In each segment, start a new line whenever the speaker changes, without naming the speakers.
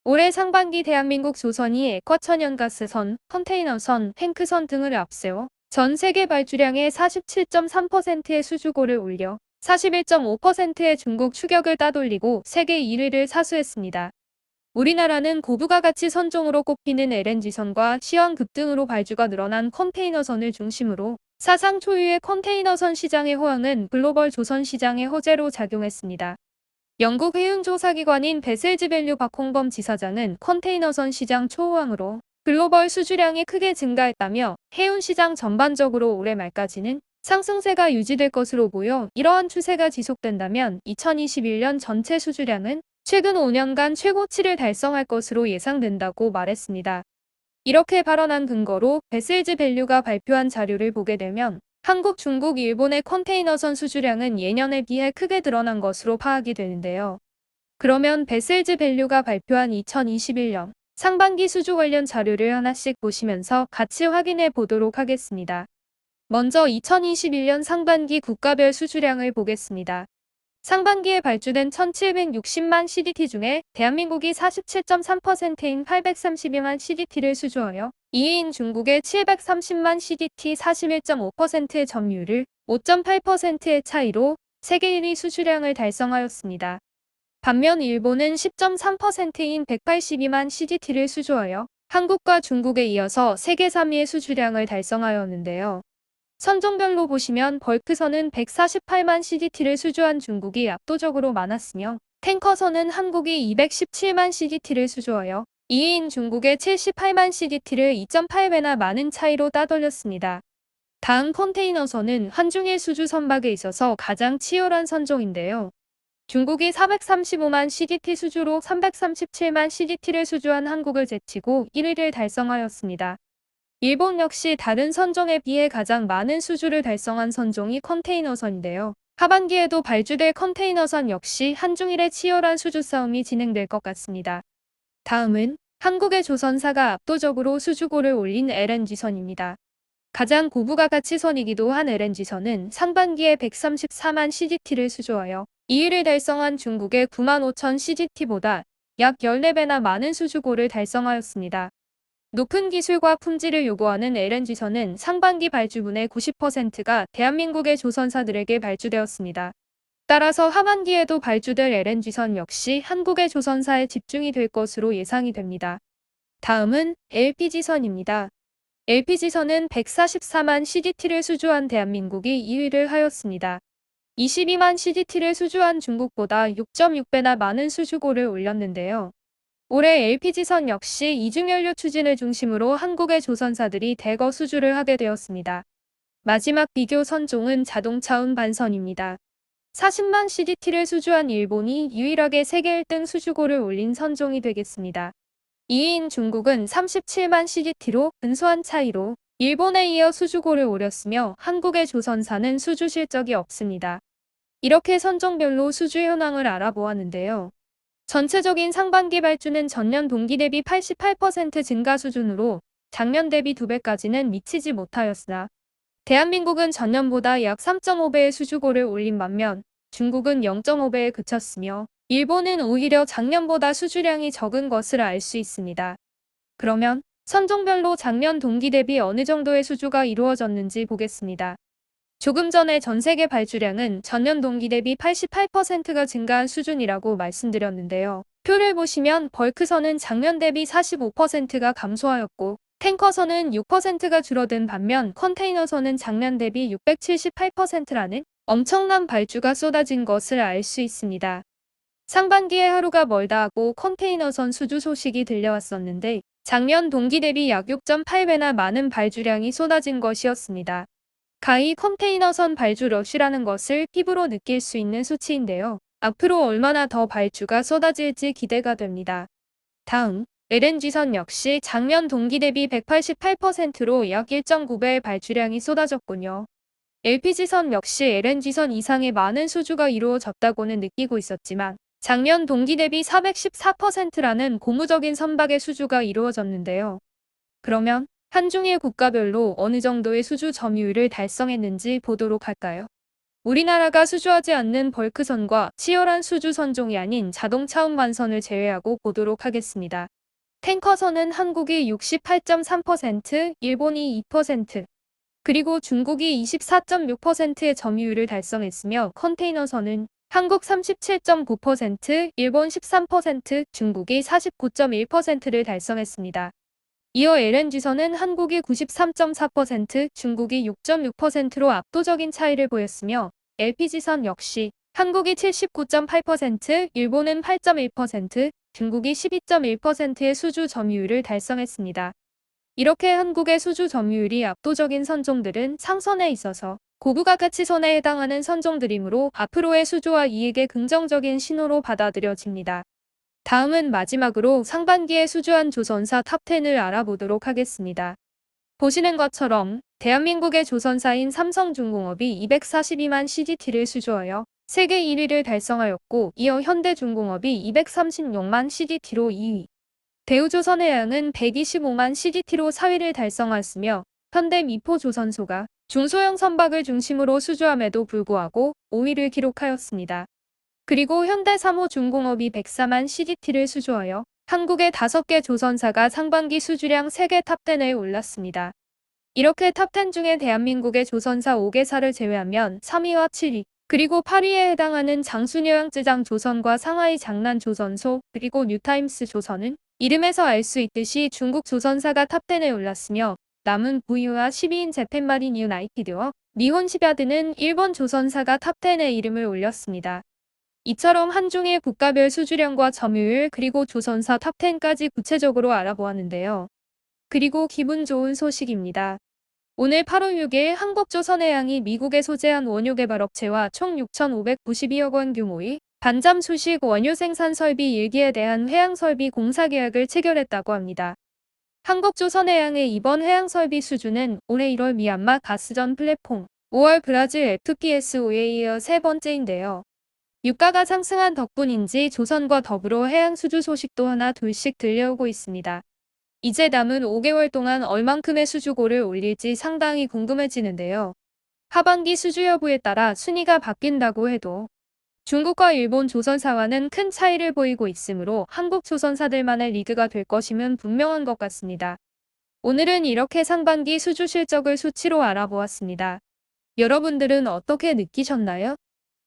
올해 상반기 대한민국 조선이 액화천연가스선, 컨테이너선, 탱크선 등을 앞세워 전 세계 발주량의 47.3%의 수주고를 올려 41.5%의 중국 추격을 따돌리고 세계 1위를 사수했습니다. 우리나라는 고부가 가치 선종으로 꼽히는 LNG선과 시황 급등으로 발주가 늘어난 컨테이너선을 중심으로 사상 초유의 컨테이너선 시장의 호황은 글로벌 조선 시장의 호재로 작용했습니다. 영국 해운조사기관인 베셀즈밸류 박홍범 지사장은 컨테이너선 시장 초호황으로 글로벌 수주량이 크게 증가했다며 해운 시장 전반적으로 올해 말까지는 상승세가 유지될 것으로 보여 이러한 추세가 지속된다면 2021년 전체 수주량은 최근 5년간 최고치를 달성할 것으로 예상된다고 말했습니다. 이렇게 발언한 근거로 베셀즈밸류가 발표한 자료를 보게 되면 한국, 중국, 일본의 컨테이너선 수주량은 예년에 비해 크게 늘어난 것으로 파악이 되는데요. 그러면 베셀즈밸류가 발표한 2021년 상반기 수주 관련 자료를 하나씩 보시면서 같이 확인해 보도록 하겠습니다. 먼저 2021년 상반기 국가별 수주량을 보겠습니다. 상반기에 발주된 1760만 CDT 중에 대한민국이 47.3%인 832만 CDT를 수주하여 2위인 중국의 730만 CDT 41.5%의 점유율을 5.8%의 차이로 세계 1위 수주량을 달성하였습니다. 반면 일본은 10.3%인 182만 CDT를 수주하여 한국과 중국에 이어서 세계 3위의 수주량을 달성하였는데요. 선종별로 보시면 벌크선은 148만 CDT를 수주한 중국이 압도적으로 많았으며 탱커선은 한국이 217만 CDT를 수주하여 2위인 중국의 78만 CDT를 2.8배나 많은 차이로 따돌렸습니다. 다음 컨테이너선은 한중일 수주 선박에 있어서 가장 치열한 선종인데요. 중국이 435만 CDT 수주로 337만 CDT를 수주한 한국을 제치고 1위를 달성하였습니다. 일본 역시 다른 선종에 비해 가장 많은 수주를 달성한 선종이 컨테이너선인데요. 하반기에도 발주될 컨테이너선 역시 한중일의 치열한 수주 싸움이 진행될 것 같습니다. 다음은 한국의 조선사가 압도적으로 수주고를 올린 LNG선입니다. 가장 고부가 가치선이기도 한 LNG선은 상반기에 134만 CDT를 수주하여 2위를 달성한 중국의 9만 5천 CDT보다 약 14배나 많은 수주고를 달성하였습니다. 높은 기술과 품질을 요구하는 LNG선은 상반기 발주분의 90%가 대한민국의 조선사들에게 발주되었습니다. 따라서 하반기에도 발주될 LNG선 역시 한국의 조선사에 집중이 될 것으로 예상이 됩니다. 다음은 LPG선입니다. LPG선은 144만 CDT를 수주한 대한민국이 2위를 하였습니다. 22만 CDT를 수주한 중국보다 6.6배나 많은 수주고를 올렸는데요. 올해 LPG선 역시 이중연료 추진을 중심으로 한국의 조선사들이 대거 수주를 하게 되었습니다. 마지막 비교 선종은 자동차 운반선입니다. 40만 CDT를 수주한 일본이 유일하게 세계 1등 수주고를 올린 선종이 되겠습니다. 2위인 중국은 37만 CDT로 근소한 차이로 일본에 이어 수주고를 올렸으며 한국의 조선사는 수주 실적이 없습니다. 이렇게 선종별로 수주 현황을 알아보았는데요. 전체적인 상반기 발주는 전년 동기 대비 88% 증가 수준으로 작년 대비 2배까지는 미치지 못하였으나 대한민국은 전년보다 약 3.5배의 수주고를 올린 반면 중국은 0.5배에 그쳤으며 일본은 오히려 작년보다 수주량이 적은 것을 알 수 있습니다. 그러면 선종별로 작년 동기 대비 어느 정도의 수주가 이루어졌는지 보겠습니다. 조금 전에 전 세계 발주량은 전년 동기 대비 88%가 증가한 수준이라고 말씀드렸는데요. 표를 보시면 벌크선은 작년 대비 45%가 감소하였고 탱커선은 6%가 줄어든 반면 컨테이너선은 작년 대비 678%라는 엄청난 발주가 쏟아진 것을 알 수 있습니다. 상반기에 하루가 멀다 하고 컨테이너선 수주 소식이 들려왔었는데 작년 동기 대비 약 6.8배나 많은 발주량이 쏟아진 것이었습니다. 가히 컨테이너선 발주 러쉬라는 것을 피부로 느낄 수 있는 수치인데요. 앞으로 얼마나 더 발주가 쏟아질지 기대가 됩니다. 다음, LNG선 역시 작년 동기 대비 188%로 약 1.9배의 발주량이 쏟아졌군요. LPG선 역시 LNG선 이상의 많은 수주가 이루어졌다고는 느끼고 있었지만 작년 동기 대비 414%라는 고무적인 선박의 수주가 이루어졌는데요. 그러면 한중일 국가별로 어느 정도의 수주 점유율을 달성했는지 보도록 할까요? 우리나라가 수주하지 않는 벌크선과 치열한 수주 선종이 아닌 자동차 운반선을 제외하고 보도록 하겠습니다. 탱커선은 한국이 68.3%, 일본이 2%, 그리고 중국이 24.6%의 점유율을 달성했으며 컨테이너선은 한국 37.9%, 일본 13%, 중국이 49.1%를 달성했습니다. 이어 LNG선은 한국이 93.4%, 중국이 6.6%로 압도적인 차이를 보였으며 LPG선 역시 한국이 79.8%, 일본은 8.1%, 중국이 12.1%의 수주 점유율을 달성했습니다. 이렇게 한국의 수주 점유율이 압도적인 선종들은 상선에 있어서 고부가 가치선에 해당하는 선종들이므로 앞으로의 수주와 이익의 긍정적인 신호로 받아들여집니다. 다음은 마지막으로 상반기에 수주한 조선사 탑10을 알아보도록 하겠습니다. 보시는 것처럼 대한민국의 조선사인 삼성중공업이 242만 CGT를 수주하여 세계 1위를 달성하였고, 이어 현대중공업이 236만 CGT로 2위, 대우조선해양은 125만 CGT로 4위를 달성하였으며 현대미포조선소가 중소형 선박을 중심으로 수주함에도 불구하고 5위를 기록하였습니다. 그리고 현대삼호중공업이 104만 CGT를 수주하여 한국의 5개 조선사가 상반기 수주량 세계 탑10에 올랐습니다. 이렇게 탑10 중에 대한민국의 조선사 5개사를 제외하면 3위와 7위, 그리고 8위에 해당하는 장순여양쯔장 조선과 상하이 장난 조선소, 그리고 뉴타임스 조선은 이름에서 알 수 있듯이 중국 조선사가 탑10에 올랐으며, 남은 9위와 10위인 재팬마린 유나이티드와 니혼시바드는 일본 조선사가 탑10에 이름을 올렸습니다. 이처럼 한중의 국가별 수주량과 점유율, 그리고 조선사 탑10까지 구체적으로 알아보았는데요. 그리고 기분 좋은 소식입니다. 오늘 8월 6일 한국조선해양이 미국에 소재한 원유 개발업체와 총 6,592억 원 규모의 반잠 수식 원유 생산 설비 1기에 대한 해양설비 공사 계약을 체결했다고 합니다. 한국조선해양의 이번 해양설비 수주는 올해 1월 미얀마 가스전 플랫폼, 5월 브라질 FPSO에 이어 세 번째인데요. 유가가 상승한 덕분인지 조선과 더불어 해양 수주 소식도 하나 둘씩 들려오고 있습니다. 이제 남은 5개월 동안 얼만큼의 수주고를 올릴지 상당히 궁금해지는데요. 하반기 수주 여부에 따라 순위가 바뀐다고 해도 중국과 일본 조선사와는 큰 차이를 보이고 있으므로 한국 조선사들만의 리그가 될 것임은 분명한 것 같습니다. 오늘은 이렇게 상반기 수주 실적을 수치로 알아보았습니다. 여러분들은 어떻게 느끼셨나요?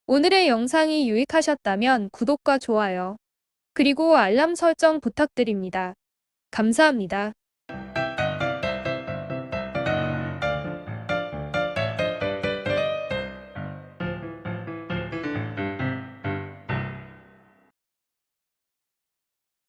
오늘의 영상이 유익하셨다면 구독과 좋아요, 그리고 알람 설정 부탁드립니다. 감사합니다.